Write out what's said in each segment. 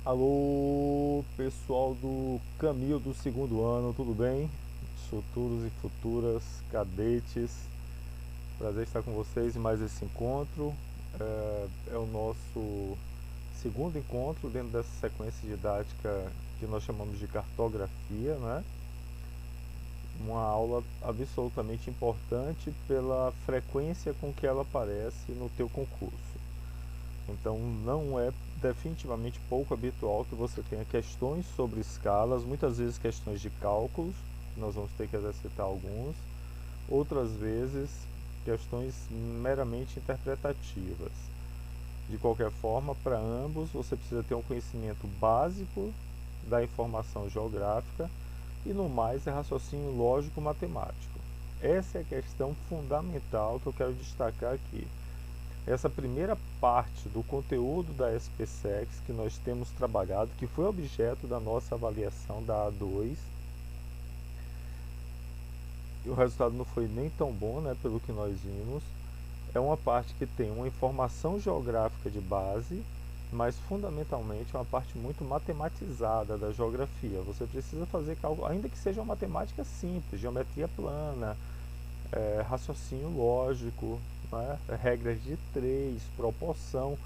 Alô, pessoal do caminho do segundo ano, tudo bem? Futuros e futuras cadetes, prazer estar com vocês em mais esse encontro. É o nosso segundo encontro dentro dessa sequência didática que nós chamamos de cartografia, né? Uma aula absolutamente importante pela frequência com que ela aparece no teu concurso. Então não é definitivamente pouco habitual que você tenha questões sobre escalas, muitas vezes questões de cálculos, nós vamos ter que exercitar alguns, outras vezes questões meramente interpretativas. De qualquer forma, para ambos você precisa ter um conhecimento básico da informação geográfica e no mais é raciocínio lógico matemático. Essa é a questão fundamental que eu quero destacar aqui. Essa primeira parte do conteúdo da SPSEX que nós temos trabalhado, que foi objeto da nossa avaliação da A2, e o resultado não foi nem tão bom, né, pelo que nós vimos, é uma parte que tem uma informação geográfica de base, mas fundamentalmente uma parte muito matematizada da geografia. Você precisa fazer cálculo, ainda que seja uma matemática simples, geometria plana, raciocínio lógico, né? Regras de três, proporção,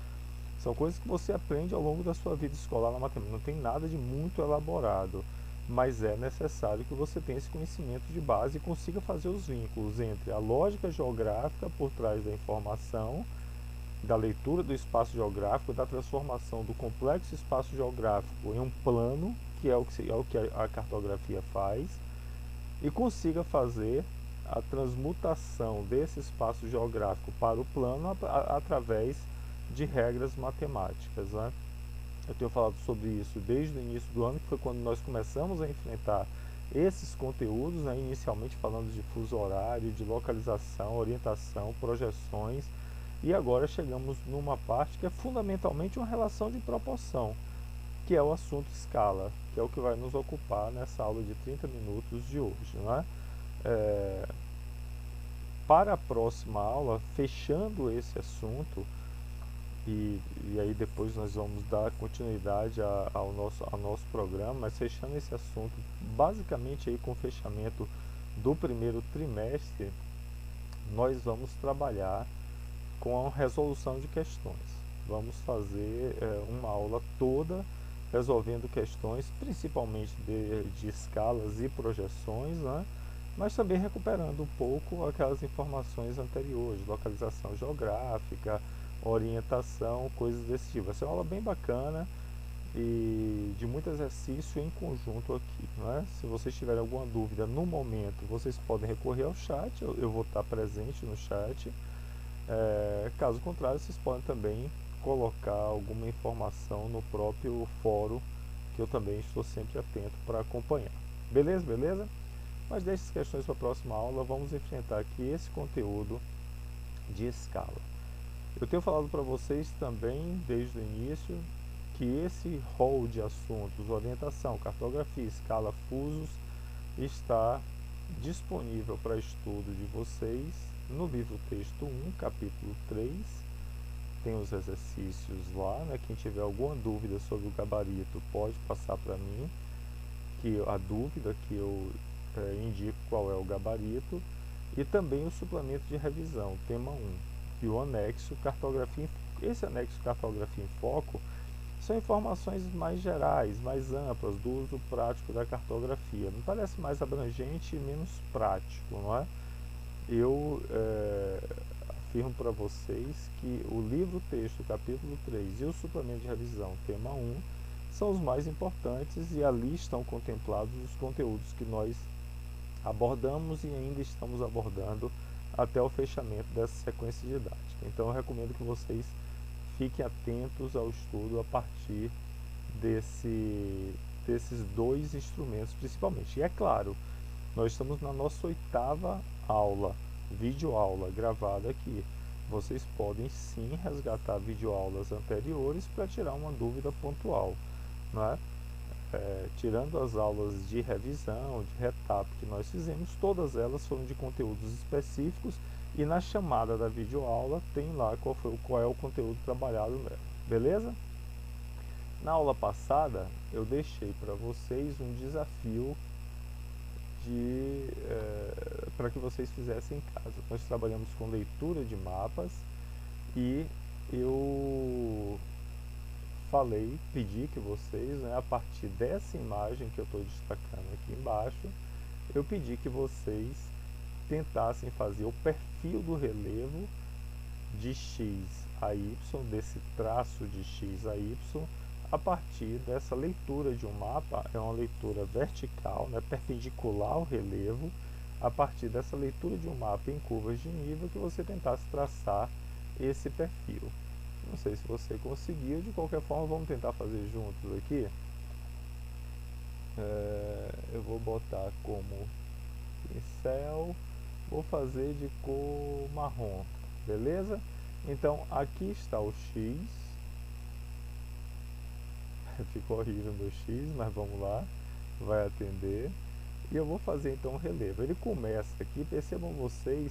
são coisas que você aprende ao longo da sua vida escolar na matemática. Não tem nada de muito elaborado, mas é necessário que você tenha esse conhecimento de base e consiga fazer os vínculos entre a lógica geográfica por trás da informação, da leitura do espaço geográfico, da transformação do complexo espaço geográfico em um plano, que é o que a cartografia faz, e consiga fazer a transmutação desse espaço geográfico para o plano através de regras matemáticas, né? Eu tenho falado sobre isso desde o início do ano, que foi quando nós começamos a enfrentar esses conteúdos, né? Inicialmente falando de fuso horário, de localização, orientação, projeções, e agora chegamos numa parte que é fundamentalmente uma relação de proporção, que é o assunto escala, que é o que vai nos ocupar nessa aula de 30 minutos de hoje, né? Para a próxima aula, fechando esse assunto, e aí depois nós vamos dar continuidade ao nosso programa, mas fechando esse assunto, basicamente aí com o fechamento do primeiro trimestre, nós vamos trabalhar com a resolução de questões. Vamos fazer uma aula toda resolvendo questões, principalmente de escalas e projeções, né? Mas também recuperando um pouco aquelas informações anteriores, localização geográfica, orientação, coisas desse tipo. Vai ser uma aula bem bacana e de muito exercício em conjunto aqui, né? Se vocês tiverem alguma dúvida no momento, vocês podem recorrer ao chat, eu vou estar presente no chat. Caso contrário, vocês podem também colocar alguma informação no próprio fórum, que eu também estou sempre atento para acompanhar. Beleza, beleza? Mas deixe as questões para a próxima aula, vamos enfrentar aqui esse conteúdo de escala. Eu tenho falado para vocês também, desde o início, que esse rol de assuntos, orientação, cartografia, escala, fusos, está disponível para estudo de vocês no livro texto 1, capítulo 3. Tem os exercícios lá, né? Quem tiver alguma dúvida sobre o gabarito pode passar para mim, que a dúvida que eu indico qual é o gabarito, e também o suplemento de revisão, tema 1, e o anexo cartografia. Esse anexo cartografia em foco são informações mais gerais, mais amplas do uso prático da cartografia. Me parece mais abrangente e menos prático, não é? Eu afirmo para vocês que o livro texto, capítulo 3 e o suplemento de revisão, tema 1, são os mais importantes e ali estão contemplados os conteúdos que nós abordamos e ainda estamos abordando até o fechamento dessa sequência didática. Então eu recomendo que vocês fiquem atentos ao estudo a partir desses dois instrumentos principalmente. E é claro, nós estamos na nossa 8ª aula, videoaula gravada aqui. Vocês podem sim resgatar videoaulas anteriores para tirar uma dúvida pontual, não é? Tirando as aulas de revisão, de retap que nós fizemos, todas elas foram de conteúdos específicos e na chamada da videoaula tem lá qual é o conteúdo trabalhado nela, beleza? Na aula passada, eu deixei para vocês um desafio para que vocês fizessem em casa. Nós trabalhamos com leitura de mapas e eu pedi que vocês, né, a partir dessa imagem que eu estou destacando aqui embaixo, eu pedi que vocês tentassem fazer o perfil do relevo de x a y, desse traço de x a y, a partir dessa leitura de um mapa. É uma leitura vertical, né, perpendicular ao relevo, a partir dessa leitura de um mapa em curvas de nível, que você tentasse traçar esse perfil. Não sei se você conseguiu, de qualquer forma vamos tentar fazer juntos aqui. Eu vou botar como pincel, vou fazer de cor marrom, beleza? Então aqui está o x, ficou horrível meu x, mas vamos lá, vai atender. E eu vou fazer então o relevo. Ele começa aqui, percebam vocês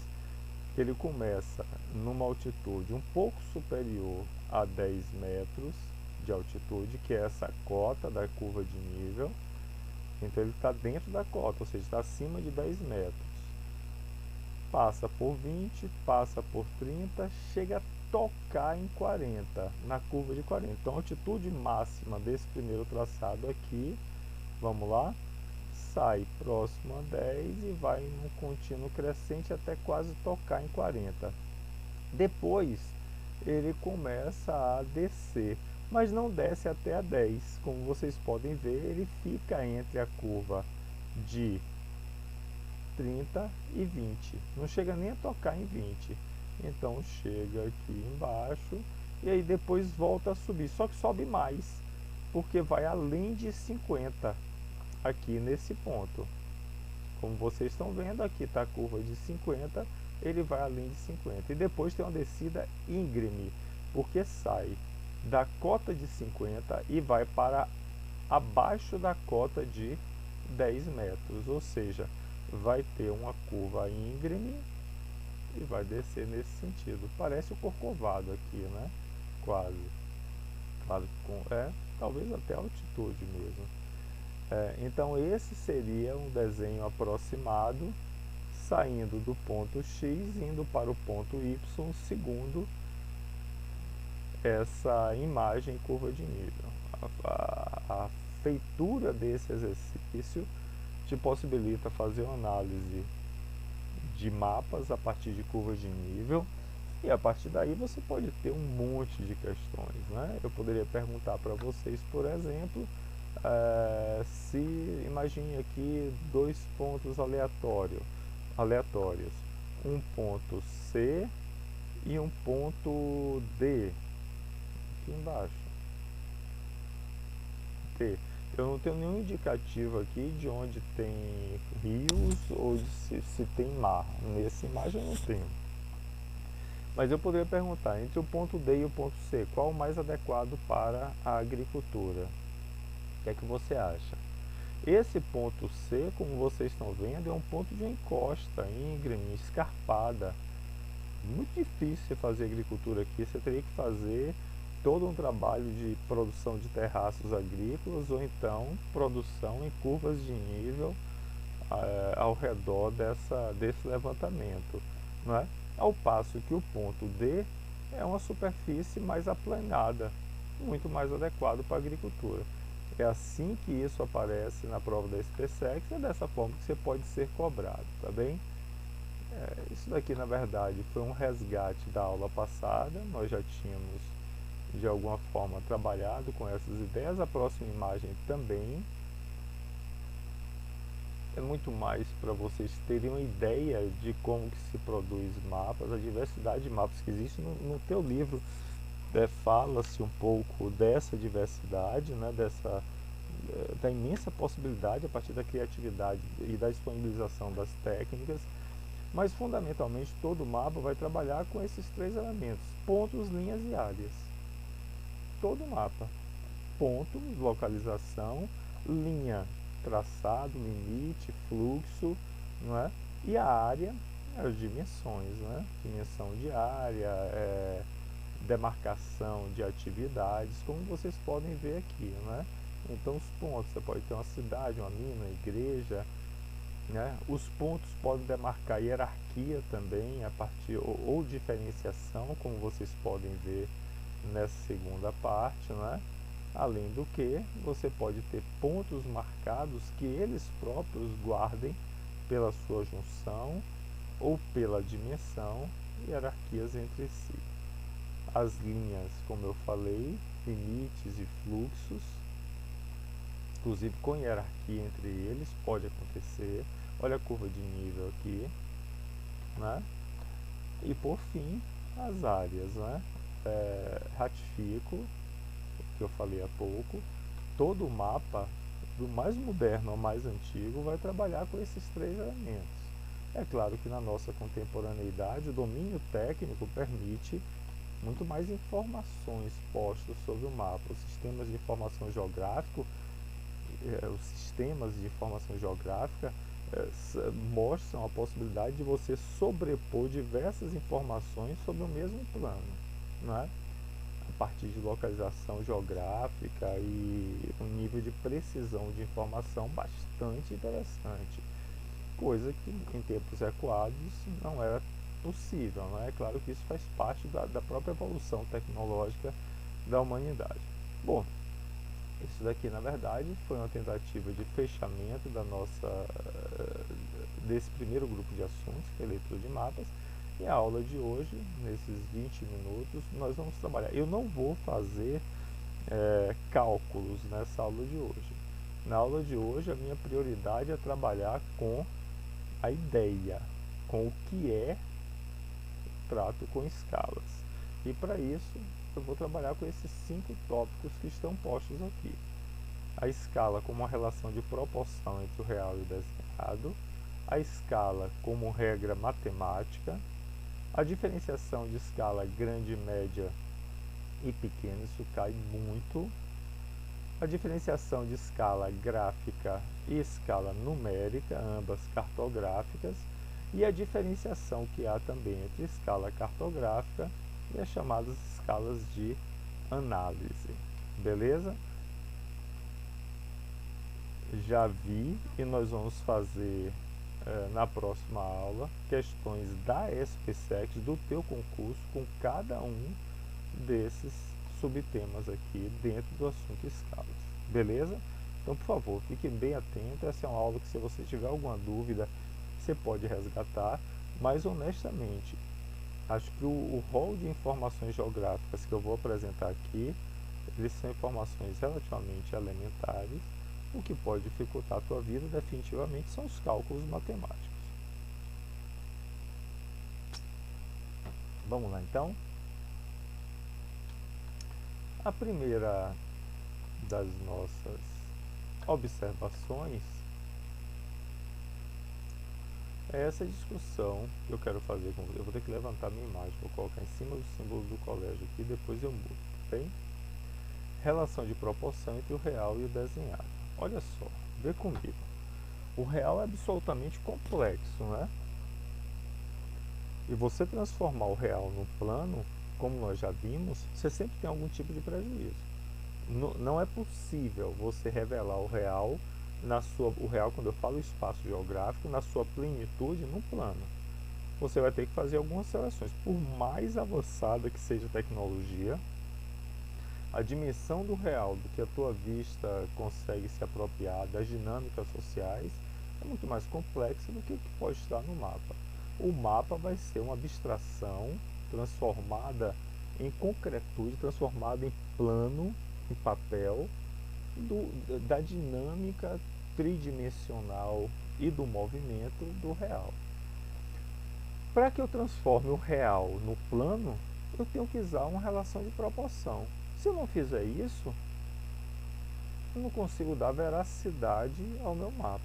que ele começa numa altitude um pouco superior a 10 metros de altitude, que é essa cota da curva de nível. Então ele está dentro da cota, ou seja, está acima de 10 metros. Passa por 20, passa por 30, chega a tocar em 40, na curva de 40. Então a altitude máxima desse primeiro traçado aqui, vamos lá, sai próximo a 10 e vai num contínuo crescente até quase tocar em 40. Depois ele começa a descer, mas não desce até a 10. Como vocês podem ver, ele fica entre a curva de 30 e 20. Não chega nem a tocar em 20. Então chega aqui embaixo e aí depois volta a subir. Só que sobe mais, porque vai além de 50 aqui nesse ponto. Como vocês estão vendo, aqui está a curva de 50, ele vai além de 50. E depois tem uma descida íngreme, porque sai da cota de 50 e vai para abaixo da cota de 10 metros. Ou seja, vai ter uma curva íngreme e vai descer nesse sentido. Parece o Corcovado aqui, né? Quase. Claro que talvez até a altitude mesmo. Então esse seria um desenho aproximado, saindo do ponto X, indo para o ponto Y, segundo essa imagem curva de nível. A feitura desse exercício te possibilita fazer uma análise de mapas a partir de curvas de nível, e a partir daí você pode ter um monte de questões, né? Eu poderia perguntar para vocês, por exemplo, se imagine aqui dois pontos aleatórios, um ponto C e um ponto D, aqui embaixo, D. Eu não tenho nenhum indicativo aqui de onde tem rios ou se tem mar. Nessa imagem eu não tenho. Mas eu poderia perguntar, entre o ponto D e o ponto C, qual o mais adequado para a agricultura? O que é que você acha? Esse ponto C, como vocês estão vendo, é um ponto de encosta, íngreme, escarpada. Muito difícil fazer agricultura aqui. Você teria que fazer todo um trabalho de produção de terraços agrícolas ou então produção em curvas de nível ao redor desse levantamento, não é? Ao passo que o ponto D é uma superfície mais aplanada, muito mais adequado para a agricultura. É assim que isso aparece na prova da SpaceX, é dessa forma que você pode ser cobrado, tá bem? Isso daqui, na verdade, foi um resgate da aula passada. Nós já tínhamos, de alguma forma, trabalhado com essas ideias. A próxima imagem também é muito mais para vocês terem uma ideia de como que se produz mapas, a diversidade de mapas que existe. No teu livro fala-se um pouco dessa diversidade, né, da imensa possibilidade a partir da criatividade e da disponibilização das técnicas, mas fundamentalmente todo mapa vai trabalhar com esses três elementos: pontos, linhas e áreas. Todo mapa: ponto, localização; linha, traçado, limite, fluxo, não é? E a área, as dimensões, né? Dimensão de área, demarcação de atividades, como vocês podem ver aqui, né? Então os pontos, você pode ter uma cidade, uma mina, uma igreja, né? Os pontos podem demarcar hierarquia também, a partir ou diferenciação, como vocês podem ver nessa segunda parte, né? Além do que, você pode ter pontos marcados que eles próprios guardem pela sua junção ou pela dimensão, hierarquias entre si. As linhas, como eu falei, limites e fluxos, inclusive com hierarquia entre eles, pode acontecer. Olha a curva de nível aqui, né? E por fim, as áreas, né? Ratifico o que eu falei há pouco, todo o mapa, do mais moderno ao mais antigo, vai trabalhar com esses três elementos. É claro que na nossa contemporaneidade o domínio técnico permite muito mais informações postas sobre o mapa. Os sistemas de informação geográfica mostram a possibilidade de você sobrepor diversas informações sobre o mesmo plano, não é? A partir de localização geográfica e um nível de precisão de informação bastante interessante, coisa que em tempos recuados não era possível, não é? Claro que isso faz parte da própria evolução tecnológica da humanidade. Bom, isso daqui na verdade foi uma tentativa de fechamento desse primeiro grupo de assuntos, que é a leitura de mapas. E a aula de hoje, nesses 20 minutos, nós vamos trabalhar. Eu não vou fazer cálculos nessa aula de hoje. Na aula de hoje, a minha prioridade é trabalhar com a ideia, com o que é trato com escalas. E para isso, eu vou trabalhar com esses 5 tópicos que estão postos aqui. A escala como uma relação de proporção entre o real e o desenhado, a escala como regra matemática, a diferenciação de escala grande, média e pequena, isso cai muito, a diferenciação de escala gráfica e escala numérica, ambas cartográficas, e a diferenciação que há também entre escala cartográfica e as chamadas escalas de análise. Beleza? Já vi e nós vamos fazer na próxima aula questões da SPSEC, do teu concurso, com cada um desses subtemas aqui dentro do assunto escalas. Beleza? Então, por favor, fiquem bem atentos. Essa é uma aula que, se você tiver alguma dúvida, você pode resgatar, mas honestamente, acho que o rol de informações geográficas que eu vou apresentar aqui, eles são informações relativamente elementares. O que pode dificultar a tua vida definitivamente são os cálculos matemáticos. Vamos lá então. A primeira das nossas observações é essa discussão que eu quero fazer com você. Eu vou ter que levantar minha imagem, vou colocar em cima do símbolo do colégio aqui, depois eu mudo, bem? Relação de proporção entre o real e o desenhado. Olha só, vê comigo. O real é absolutamente complexo, né? E você transformar o real no plano, como nós já vimos, você sempre tem algum tipo de prejuízo. Não é possível você revelar o real, quando eu falo espaço geográfico, na sua plenitude no plano. Você vai ter que fazer algumas seleções. Por mais avançada que seja a tecnologia, a dimensão do real, do que a tua vista consegue se apropriar, das dinâmicas sociais, é muito mais complexa do que o que pode estar no mapa. O mapa vai ser uma abstração transformada em concretude, transformada em plano, em papel, da dinâmica tridimensional e do movimento do real. Para que eu transforme o real no plano, eu tenho que usar uma relação de proporção. Se eu não fizer isso, eu não consigo dar veracidade ao meu mapa.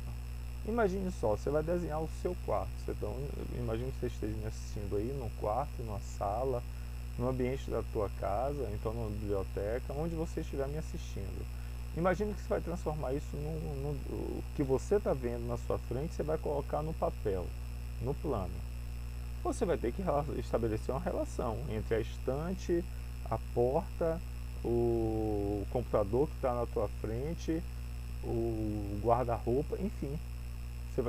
Imagine só, você vai desenhar o seu quarto. Então, imagine que você esteja me assistindo aí num quarto, numa sala, no ambiente da tua casa, então numa biblioteca, onde você estiver me assistindo. Imagine que você vai transformar isso o que você está vendo na sua frente, você vai colocar no papel, no plano. Você vai ter que estabelecer uma relação entre a estante, a porta, o computador que está na tua frente, o guarda-roupa, enfim,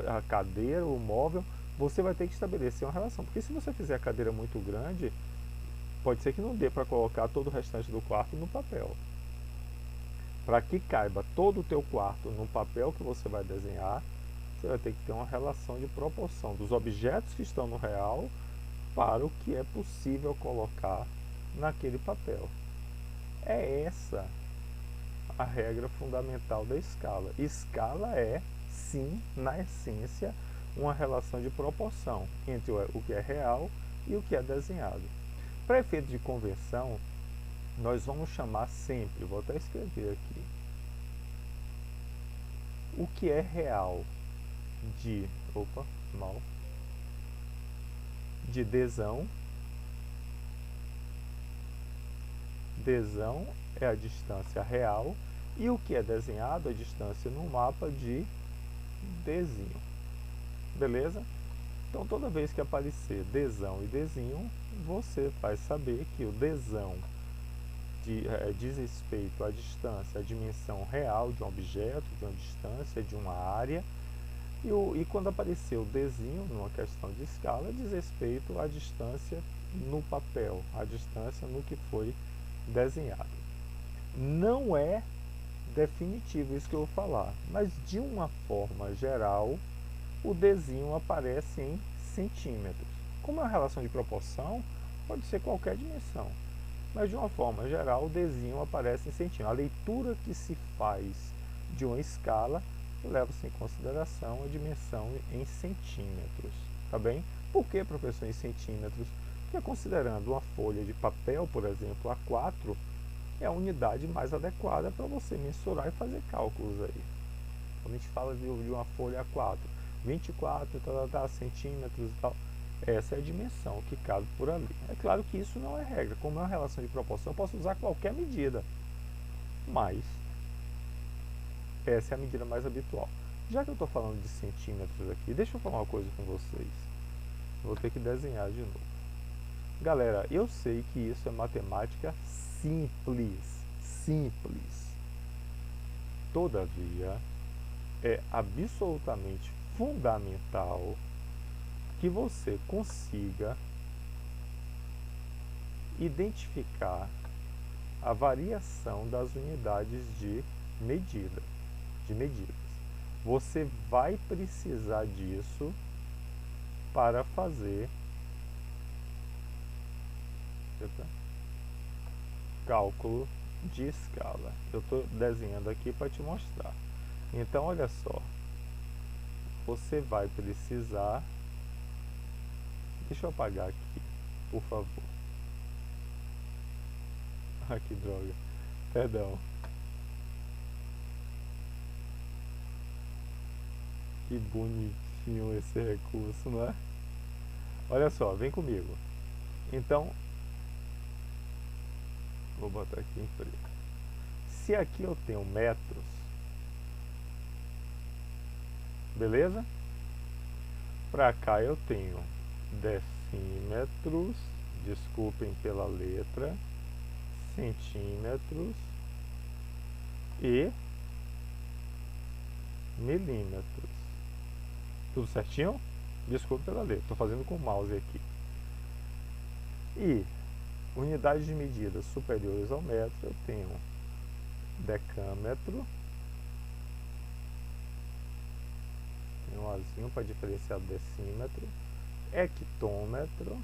a cadeira, o móvel, você vai ter que estabelecer uma relação. Porque se você fizer a cadeira muito grande, pode ser que não dê para colocar todo o restante do quarto no papel. Para que caiba todo o teu quarto no papel que você vai desenhar, você vai ter que ter uma relação de proporção dos objetos que estão no real para o que é possível colocar naquele papel. É essa a regra fundamental da escala. Escala é, sim, na essência, uma relação de proporção entre o que é real e o que é desenhado. Para efeito de conversão, nós vamos chamar sempre, vou até escrever aqui, o que é real de, de desão. Desão é a distância real e o que é desenhado, a distância no mapa de desinho. Beleza? Então toda vez que aparecer desão e desinho, você vai saber que o desão diz respeito à distância, à dimensão real de um objeto, de uma distância, de uma área. E quando aparecer o desinho, numa questão de escala, diz respeito à distância no papel, à distância no que foi desenhado. Não é definitivo isso que eu vou falar, mas de uma forma geral, o desenho aparece em centímetros. Como é uma relação de proporção, pode ser qualquer dimensão, mas de uma forma geral, o desenho aparece em centímetros. A leitura que se faz de uma escala leva-se em consideração a dimensão em centímetros, tá bem? Por que, professor, em centímetros? Porque considerando uma folha de papel, por exemplo, A4, é a unidade mais adequada para você mensurar e fazer cálculos aí. Quando a gente fala de uma folha A4, 24 centímetros e tal, essa é a dimensão que cabe por ali. É claro que isso não é regra, como é uma relação de proporção, eu posso usar qualquer medida, mas essa é a medida mais habitual. Já que eu estou falando de centímetros aqui, deixa eu falar uma coisa com vocês. Vou ter que desenhar de novo. Galera, eu sei que isso é matemática simples. Todavia, é absolutamente fundamental que você consiga identificar a variação das unidades de medidas. Você vai precisar disso para fazer cálculo de escala. Eu estou desenhando aqui para te mostrar. Então, olha só. Você vai precisar... Deixa eu apagar aqui, por favor. Ah, que droga. Perdão. Que bonitinho esse recurso, não é? Olha só, vem comigo. Então, vou botar aqui em preto. Se aqui eu tenho metros, beleza? Para cá eu tenho decímetros, desculpem pela letra, centímetros e milímetros. Tudo certinho? Desculpe pela letra, estou fazendo com o mouse aqui. E unidades de medida superiores ao metro, eu tenho decâmetro, tem um azinho para diferenciar decímetro, hectômetro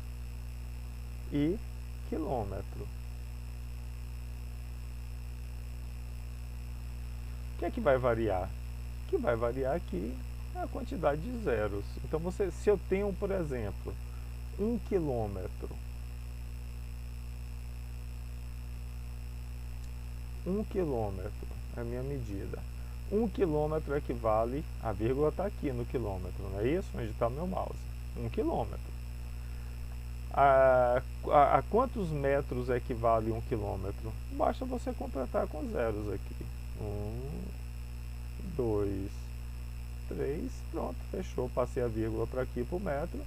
e quilômetro. O que é que vai variar? O que vai variar aqui é a quantidade de zeros. Então, se eu tenho, por exemplo, 1 quilômetro, 1 quilômetro é a minha medida. 1 quilômetro equivale, a vírgula está aqui no quilômetro, não é isso? Onde está o meu mouse. 1 quilômetro. A quantos metros equivale 1 quilômetro? Basta você completar com zeros aqui. 1, 2, 3, pronto, fechou. Passei a vírgula para aqui para o metro.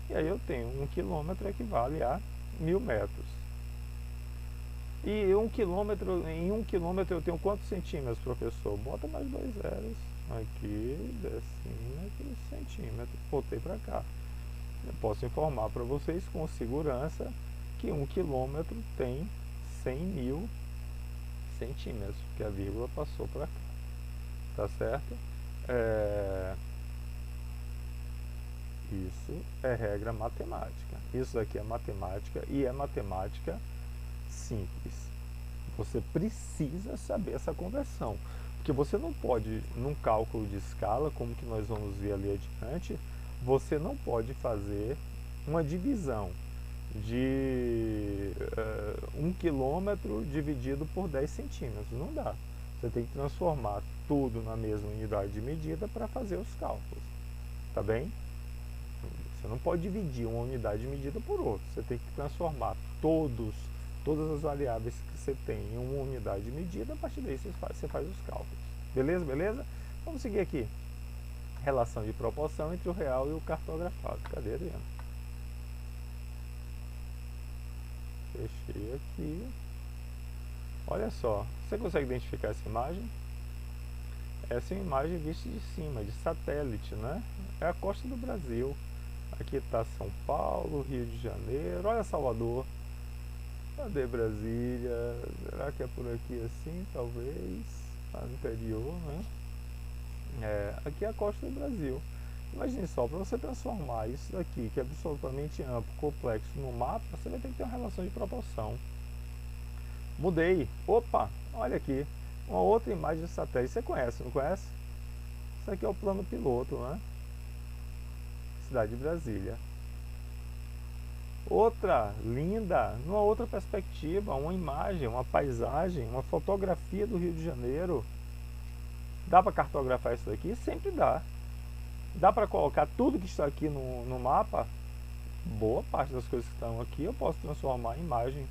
E aí eu tenho 1 quilômetro equivale a 1000 metros. E em 1 quilômetro eu tenho quantos centímetros, professor? Bota mais 2 zeros. Aqui, decímetros, centímetros. Voltei para cá. Eu posso informar para vocês com segurança que 1 quilômetro tem 100.000 centímetros, porque a vírgula passou para cá. Tá certo? Isso é regra matemática. Isso aqui é matemática e é matemática simples. Você precisa saber essa conversão, porque você não pode, num cálculo de escala, como que nós vamos ver ali adiante, você não pode fazer uma divisão de 1 quilômetro dividido por 10 centímetros. Não dá. Você tem que transformar tudo na mesma unidade de medida para fazer os cálculos. Tá bem? Você não pode dividir uma unidade de medida por outra. Você tem que transformar todas as variáveis que você tem em uma unidade de medida. A partir daí você faz os cálculos. Beleza? Beleza? Vamos seguir aqui. Relação de proporção entre o real e o cartografado. Cadê, Adriano? Fechei aqui. Olha só. Você consegue identificar essa imagem? Essa é uma imagem vista de cima, de satélite, né? É a costa do Brasil. Aqui está São Paulo, Rio de Janeiro. Olha Salvador. Cadê Brasília? Será que é por aqui assim? Talvez. Lá no interior, né? Aqui é a costa do Brasil. Imagine só, para você transformar isso daqui, que é absolutamente amplo, complexo, no mapa, você vai ter que ter uma relação de proporção. Mudei. Opa, olha aqui. Uma outra imagem de satélite. Você conhece, não conhece? Isso aqui é o plano piloto, né? Cidade de Brasília. Outra linda, numa outra perspectiva, uma imagem, uma paisagem, uma fotografia do Rio de Janeiro. Dá para cartografar isso daqui? Sempre dá. Dá para colocar tudo que está aqui no mapa? Boa parte das coisas que estão aqui eu posso transformar em imagem.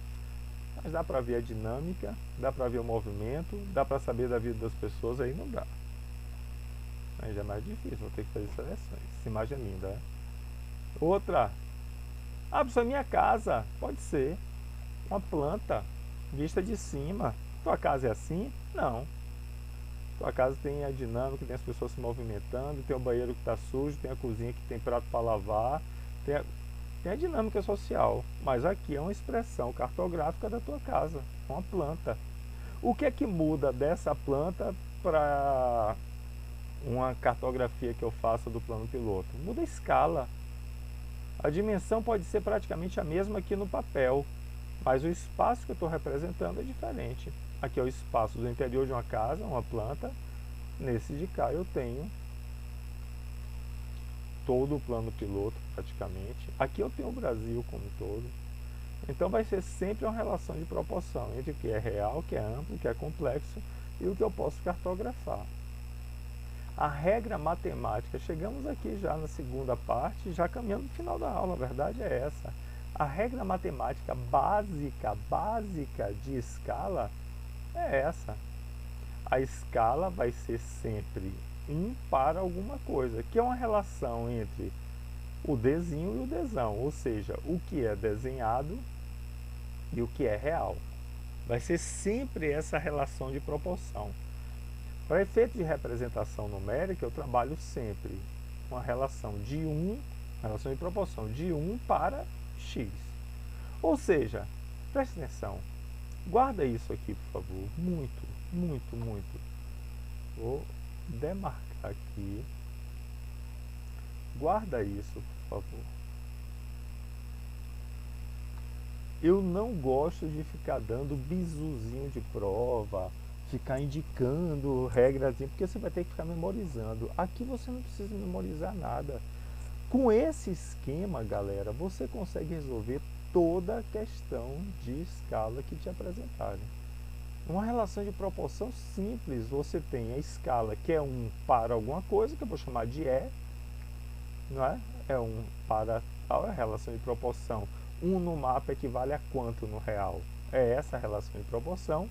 Mas dá para ver a dinâmica, dá para ver o movimento, dá para saber da vida das pessoas, aí não dá. Aí já é mais difícil, vou ter que fazer seleções. Essa imagem é linda, né? Outra. Ah, isso é minha casa. Pode ser. Uma planta vista de cima. Tua casa é assim? Não. Tua casa tem a dinâmica, tem as pessoas se movimentando, tem o banheiro que está sujo, tem a cozinha que tem prato para lavar, tem a dinâmica social. Mas aqui é uma expressão cartográfica da tua casa, uma planta. O que é que muda dessa planta para uma cartografia que eu faço do plano piloto? Muda a escala. A dimensão pode ser praticamente a mesma aqui no papel, mas o espaço que eu estou representando é diferente. Aqui é o espaço do interior de uma casa, uma planta. Nesse de cá eu tenho todo o plano piloto praticamente. Aqui eu tenho o Brasil como um todo. Então vai ser sempre uma relação de proporção entre o que é real, o que é amplo, o que é complexo e o que eu posso cartografar. A regra matemática, chegamos aqui já na segunda parte, já caminhando no final da aula, a verdade é essa. A regra matemática básica de escala é essa. A escala vai ser sempre 1 para alguma coisa, que é uma relação entre o desenho e o desão, ou seja, o que é desenhado e o que é real. Vai ser sempre essa relação de proporção. Para efeito de representação numérica, eu trabalho sempre uma relação relação de proporção de 1 para x. Ou seja, preste atenção, guarda isso aqui, por favor, muito. Vou demarcar aqui. Guarda isso, por favor. Eu não gosto de ficar dando bisuzinho de prova, ficar indicando regrazinha, porque você vai ter que ficar memorizando. Aqui você não precisa memorizar nada. Com esse esquema, galera, você consegue resolver toda a questão de escala que te apresentarem. Uma relação de proporção simples, você tem a escala que é 1 para alguma coisa, que eu vou chamar de E, não é? É 1 para tal, é a relação de proporção. 1 no mapa equivale a quanto no real? É essa a relação de proporção,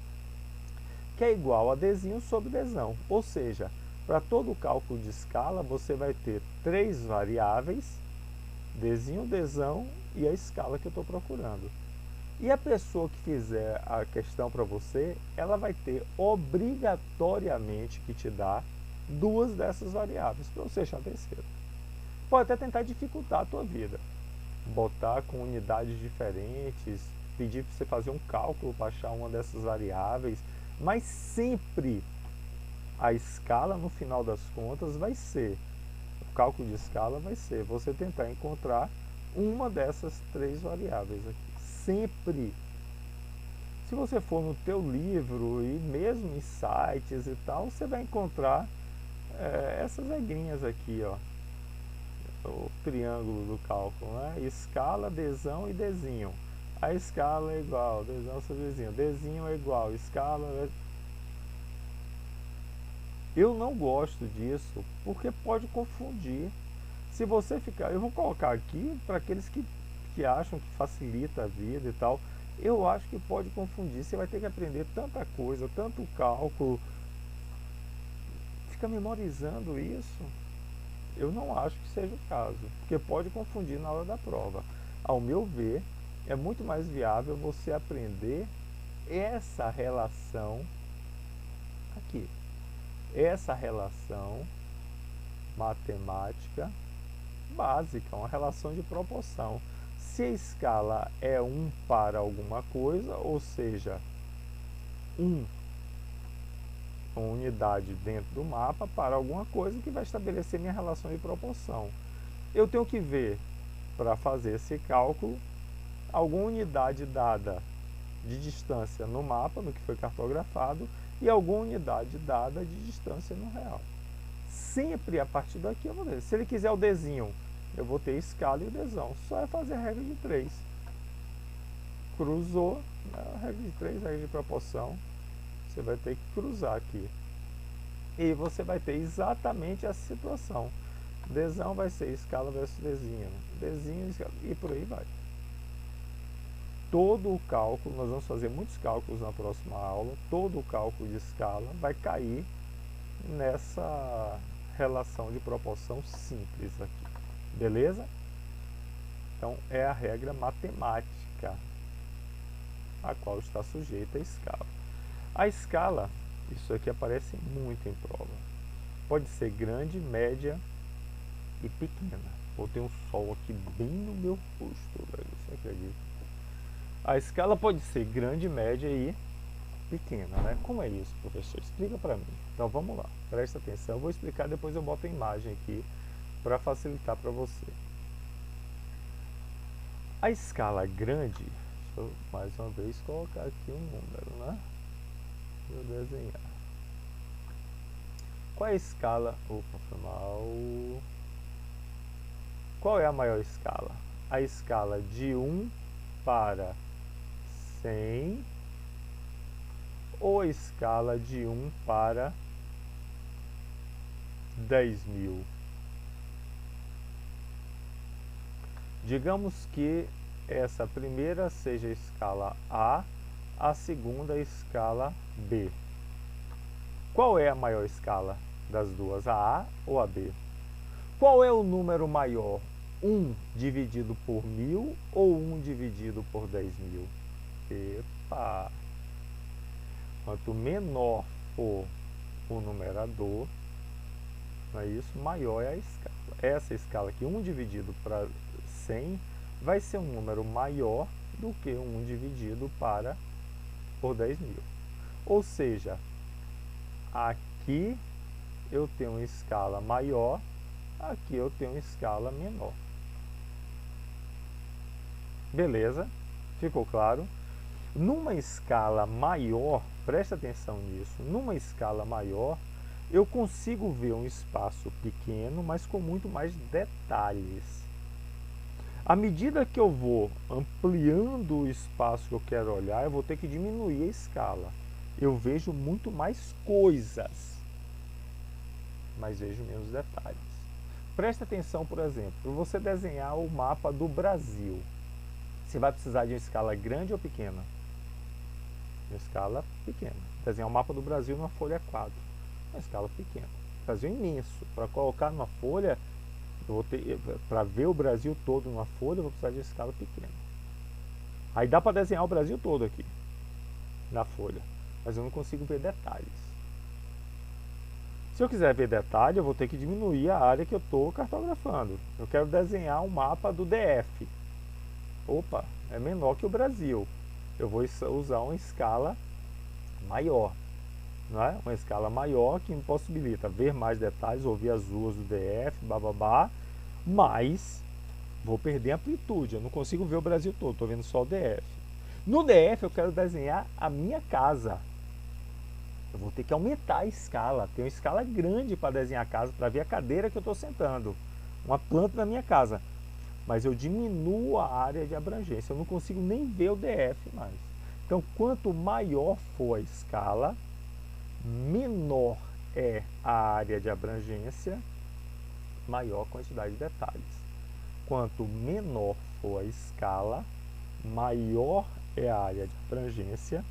que é igual a desenho sobre desão. Ou seja, para todo o cálculo de escala, você vai ter 3 variáveis, desenho, desão e a escala que eu estou procurando. E a pessoa que fizer a questão para você, ela vai ter obrigatoriamente que te dar duas dessas variáveis para você achar a terceira. Pode até tentar dificultar a tua vida, botar com unidades diferentes, pedir para você fazer um cálculo para achar uma dessas variáveis, mas sempre a escala, no final das contas, vai ser, o cálculo de escala vai ser você tentar encontrar uma dessas três variáveis aqui. Sempre. Se você for no teu livro e mesmo em sites e tal, você vai encontrar essas regrinhas aqui, ó. O triângulo do cálculo, né? Escala, adesão e desenho. A escala é igual, adesão sobre desenho. Desenho é igual, escala é... Eu não gosto disso, porque pode confundir. Se você ficar... Eu vou colocar aqui para aqueles que acham que facilita a vida e tal. Eu acho que pode confundir. Você vai ter que aprender tanta coisa, tanto cálculo. Fica memorizando isso. Eu não acho que seja o caso, porque pode confundir na hora da prova. Ao meu ver, é muito mais viável você aprender essa relação aqui. Essa relação matemática básica, uma relação de proporção. Se a escala é 1 para alguma coisa, ou seja, 1 uma unidade dentro do mapa para alguma coisa que vai estabelecer minha relação de proporção. Eu tenho que ver, para fazer esse cálculo, alguma unidade dada de distância no mapa, no que foi cartografado, e alguma unidade dada de distância no real. Sempre a partir daqui eu vou ver. Se ele quiser o desenho, eu vou ter escala e o desão. Só é fazer a regra de 3. Cruzou, a regra de 3, regra de proporção. Você vai ter que cruzar aqui. E você vai ter exatamente essa situação. Desão vai ser escala versus desenho. Desenho, escala, e por aí vai. Todo o cálculo, nós vamos fazer muitos cálculos na próxima aula, todo o cálculo de escala vai cair nessa relação de proporção simples aqui. Beleza? Então, é a regra matemática a qual está sujeita a escala. A escala, isso aqui aparece muito em prova. Pode ser grande, média e pequena. Vou ter um sol aqui bem no meu rosto, velho. Você acredita? A escala pode ser grande, média e pequena, né? Como é isso, professor? Explica para mim. Então vamos lá, presta atenção. Eu vou explicar, depois eu boto a imagem aqui para facilitar para você. A escala grande, deixa eu mais uma vez colocar aqui um número, né? Vou desenhar. Qual é a escala? Opa, foi mal. Qual é a maior escala? A escala de 1 para 100 ou a escala de 1 para 10.000? Digamos que essa primeira seja a escala a segunda a escala B. Qual é a maior escala das duas, a ou a B? Qual é o número maior, 1 dividido por 1000 ou 1 dividido por 10.000? Epa! Quanto menor for o numerador, não é isso? Maior é a escala. Essa escala aqui, 1 dividido para 100, vai ser um número maior do que 1 dividido por 10.000. Ou seja, aqui eu tenho uma escala maior, aqui eu tenho uma escala menor. Beleza? Ficou claro? Numa escala maior, presta atenção nisso, numa escala maior, eu consigo ver um espaço pequeno, mas com muito mais detalhes. À medida que eu vou ampliando o espaço que eu quero olhar, eu vou ter que diminuir a escala. Eu vejo muito mais coisas, mas vejo menos detalhes. Presta atenção, por exemplo, para você desenhar o mapa do Brasil, você vai precisar de uma escala grande ou pequena? Uma escala pequena. Desenhar o mapa do Brasil numa folha 4, uma escala pequena. Brasil imenso. Para colocar numa folha, para ver o Brasil todo numa folha, eu vou precisar de uma escala pequena. Aí dá para desenhar o Brasil todo aqui, na folha, mas eu não consigo ver detalhes. Se eu quiser ver detalhe, eu vou ter que diminuir a área que eu estou cartografando. Eu quero desenhar um mapa do DF. Opa, é menor que o Brasil. Eu vou usar uma escala maior, não é? Uma escala maior que me possibilita ver mais detalhes, ouvir as ruas do DF, bababá, mas vou perder amplitude. Eu não consigo ver o Brasil todo, estou vendo só o DF. No DF eu quero desenhar a minha casa. Eu vou ter que aumentar a escala. Tem uma escala grande para desenhar a casa, para ver a cadeira que eu estou sentando. Uma planta na minha casa. Mas eu diminuo a área de abrangência. Eu não consigo nem ver o DF mais. Então, quanto maior for a escala, menor é a área de abrangência, maior a quantidade de detalhes. Quanto menor for a escala, maior é a área de abrangência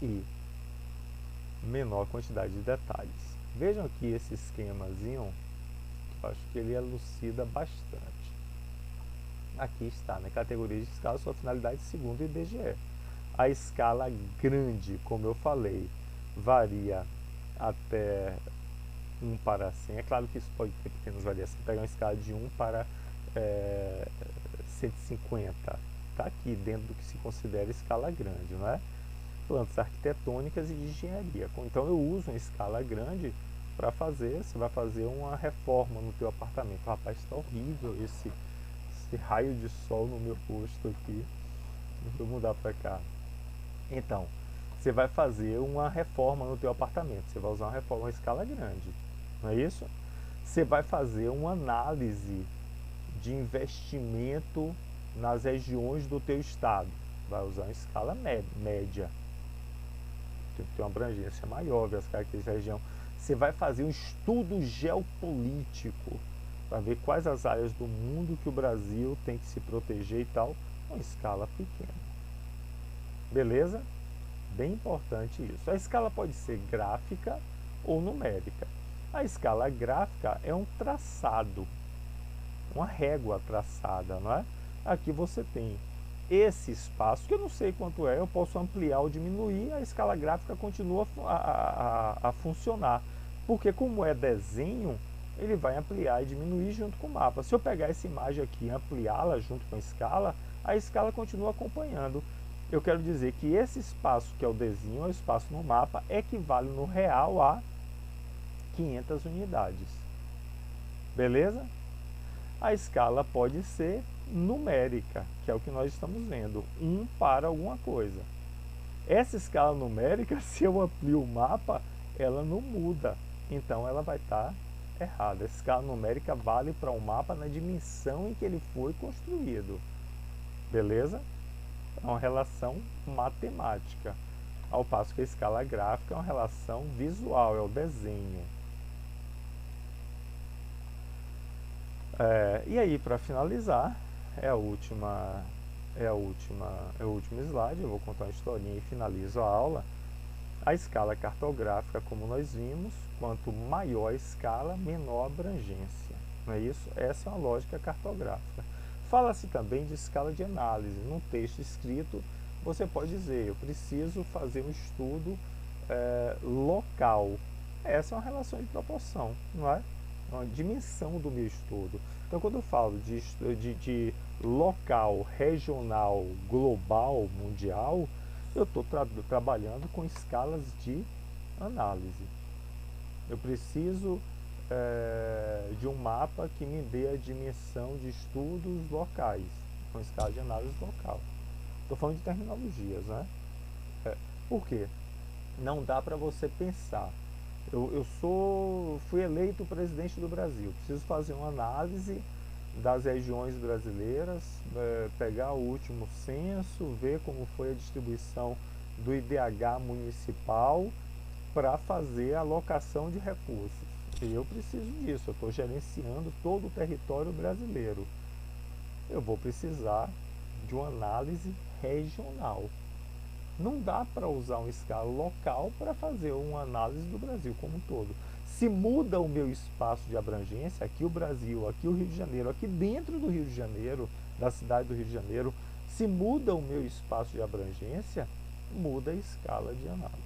e menor a quantidade de detalhes. Vejam aqui esse esquemazinho, eu acho que ele elucida bastante. Aqui está, na categoria de escala, sua finalidade segundo o IBGE. A escala grande, como eu falei, varia até 1 para 100. É claro que isso pode ter pequenas variações. Pegar uma escala de 1 para 150. Está aqui dentro do que se considera escala grande, não é? Plantas arquitetônicas e de engenharia. Então eu uso uma escala grande para fazer, você vai fazer uma reforma no teu apartamento. Rapaz, está horrível esse raio de sol no meu rosto aqui. Vou mudar para cá. Então, você vai fazer uma reforma no teu apartamento. Você vai usar uma reforma a escala grande, não é isso? Você vai fazer uma análise de investimento nas regiões do teu estado. Vai usar uma escala média. Tem que ter uma abrangência maior, ver as características da região. Você vai fazer um estudo geopolítico para ver quais as áreas do mundo que o Brasil tem que se proteger e tal, uma escala pequena. Beleza? Bem importante isso. A escala pode ser gráfica ou numérica. A escala gráfica é um traçado, uma régua traçada, não é? Aqui você tem esse espaço, que eu não sei quanto é, eu posso ampliar ou diminuir, a escala gráfica continua a funcionar. Porque como é desenho, ele vai ampliar e diminuir junto com o mapa. Se eu pegar essa imagem aqui e ampliá-la junto com a escala continua acompanhando. Eu quero dizer que esse espaço que é o desenho, o espaço no mapa, equivale no real a 500 unidades. Beleza? A escala pode ser numérica, que é o que nós estamos vendo, 1 para alguma coisa. Essa escala numérica, se eu amplio o mapa, ela não muda, então ela vai estar errada. A escala numérica vale para um mapa na dimensão em que ele foi construído. Beleza? É uma relação matemática, ao passo que a escala gráfica é uma relação visual, é o desenho. E aí, para finalizar, é o último slide, eu vou contar uma historinha e finalizo a aula. A escala cartográfica, como nós vimos, quanto maior a escala, menor a abrangência. Não é isso? Essa é uma lógica cartográfica. Fala-se também de escala de análise. Num texto escrito, você pode dizer, eu preciso fazer um estudo local. Essa é uma relação de proporção, não é? Uma dimensão do meu estudo. Então, quando eu falo de local, regional, global, mundial, eu estou trabalhando com escalas de análise. Eu preciso de um mapa que me dê a dimensão de estudos locais, com escala de análise local. Estou falando de terminologias, né? Por quê? Não dá para você pensar. Fui eleito presidente do Brasil, preciso fazer uma análise das regiões brasileiras, pegar o último censo, ver como foi a distribuição do IDH municipal para fazer a alocação de recursos. E eu preciso disso, eu estou gerenciando todo o território brasileiro. Eu vou precisar de uma análise regional. Não dá para usar uma escala local para fazer uma análise do Brasil como um todo. Se muda o meu espaço de abrangência, aqui o Brasil, aqui o Rio de Janeiro, aqui dentro do Rio de Janeiro, da cidade do Rio de Janeiro, Se muda o meu espaço de abrangência, muda a escala de análise.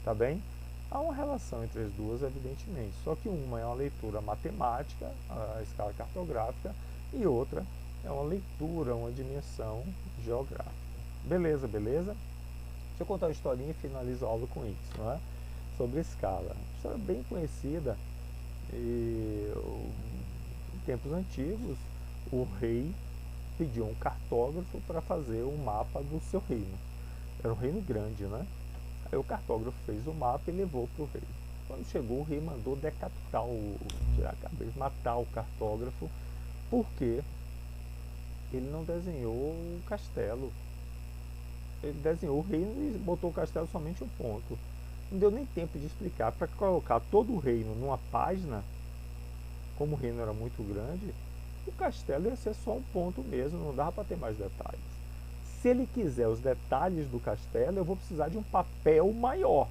Tá bem? Há uma relação entre as duas, evidentemente, só que uma é uma leitura matemática, a escala cartográfica, e outra é uma leitura, uma dimensão geográfica. Beleza, beleza? Deixa eu contar uma historinha e finalizo a aula com isso, não é? Sobre escala. Uma história bem conhecida. Em tempos antigos, o rei pediu um cartógrafo para fazer um mapa do seu reino. Era um reino grande, né? Aí o cartógrafo fez o mapa e levou para o rei. Quando chegou, o rei mandou decapitar, tirar a cabeça, matar o cartógrafo, porque ele não desenhou o castelo. Ele desenhou o reino e botou o castelo somente um ponto. Não deu nem tempo de explicar. Para colocar todo o reino numa página, como o reino era muito grande, o castelo ia ser só um ponto mesmo, não dava para ter mais detalhes. Se ele quiser os detalhes do castelo, eu vou precisar de um papel maior,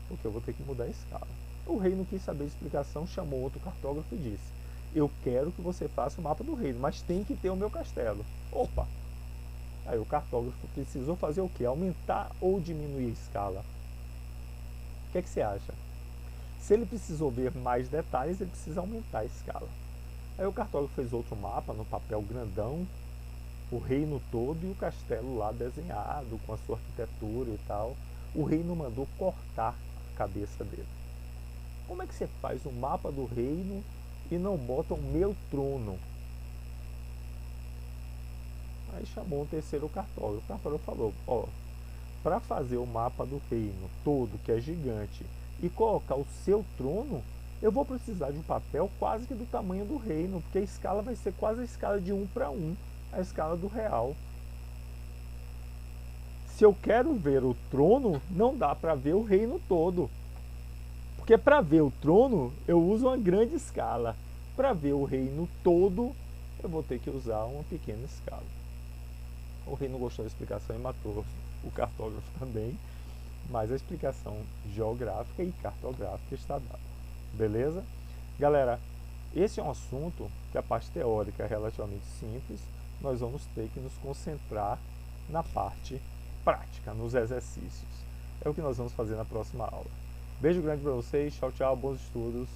porque eu vou ter que mudar a escala. O rei não quis saber de explicação, chamou outro cartógrafo e disse: eu quero que você faça o mapa do reino, mas tem que ter o meu castelo. Opa! Aí o cartógrafo precisou fazer o quê? Aumentar ou diminuir a escala? O que é que você acha? Se ele precisou ver mais detalhes, ele precisa aumentar a escala. Aí o cartógrafo fez outro mapa no papel grandão, o reino todo e o castelo lá desenhado, com a sua arquitetura e tal. O rei não mandou cortar a cabeça dele. Como é que você faz um mapa do reino e não bota o meu trono? Aí chamou um terceiro cartógrafo. O cartógrafo falou: ó, para fazer o mapa do reino todo, que é gigante, e colocar o seu trono, eu vou precisar de um papel quase que do tamanho do reino, porque a escala vai ser quase a escala de 1 para 1, a escala do real. Se eu quero ver o trono, não dá para ver o reino todo. Porque para ver o trono, eu uso uma grande escala. Para ver o reino todo, eu vou ter que usar uma pequena escala. O rei não gostou da explicação e matou o cartógrafo também, mas a explicação geográfica e cartográfica está dada. Beleza? Galera, esse é um assunto que a parte teórica é relativamente simples, nós vamos ter que nos concentrar na parte prática, nos exercícios. É o que nós vamos fazer na próxima aula. Beijo grande para vocês, tchau, tchau, bons estudos.